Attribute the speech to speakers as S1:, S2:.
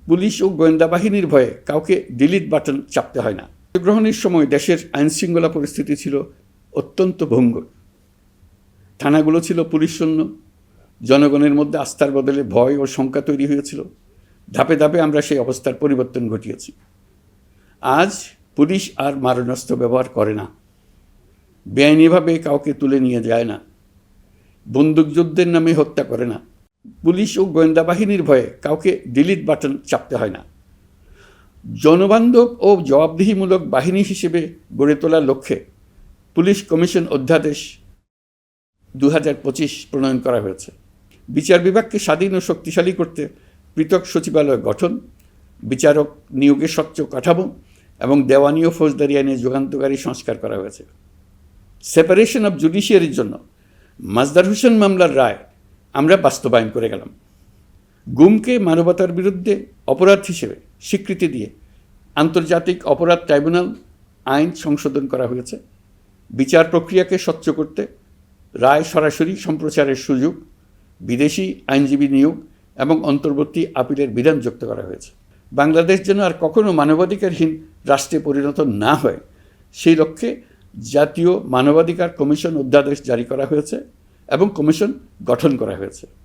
S1: Police ও গোয়েন্দা বাহিনীর ভয়ে কাউকে ডিলিট বাটন চাপতে হয় না। গ্রহণের সময় দেশের আইনশৃঙ্খলা পরিস্থিতি ছিল অত্যন্ত ভঙ্গুর। থানাগুলো ছিল পুলিশশূন্য, জনগণের মধ্যে আস্থার বদলে ভয় ও শঙ্কা তৈরি হয়েছিল। ধাপে ধাপে আমরা সেই অবস্থার পরিবর্তন ঘটিয়েছি। আজ পুলিশ আর মারণাস্ত্র ব্যবহার করে না, বেআইনিভাবে কাউকে তুলে নিয়ে যায় না, বন্দুকযুদ্ধের নামে হত্যা করে না, পুলিশ ও গোয়েন্দা বাহিনীর ভয়ে কাউকে ডিলিট বাটন চাপতে হয় না। জনবান্ধব ও জবাবদিহিমূলক বাহিনী হিসেবে গড়ে তোলার লক্ষ্যে পুলিশ কমিশন অধ্যাদেশ 2025 প্রণয়ন করা হয়েছে। বিচার বিভাগকে স্বাধীন ও শক্তিশালী করতে পৃথক সচিবালয় গঠন, বিচারক নিয়োগের স্বচ্ছ কাঠামো এবং দেওয়ানি ও ফৌজদারি আইনে যুগান্তকারী সংস্কার করা হয়েছে। সেপারেশন অব জুডিশিয়ারির জন্য মাজদার হোসেন মামলার রায় আমরা বাস্তবায়ন করে গেলাম। গুমকে মানবতার বিরুদ্ধে অপরাধ হিসেবে স্বীকৃতি দিয়ে আন্তর্জাতিক অপরাধ ট্রাইব্যুনাল আইন সংশোধন করা হয়েছে। বিচার প্রক্রিয়াকে স্বচ্ছ করতে রায় সরাসরি সম্প্রচারের সুযোগ, বিদেশি আইনজীবী নিয়োগ এবং অন্তর্বর্তী আপিলের বিধান যুক্ত করা হয়েছে। বাংলাদেশ যেন আর কখনো মানবাধিকারহীন রাষ্ট্রে পরিণত না হয়, সেই লক্ষ্যে জাতীয় মানবাধিকার কমিশন অধ্যাদেশ জারি করা হয়েছে এবং কমিশন গঠন করা হয়েছে।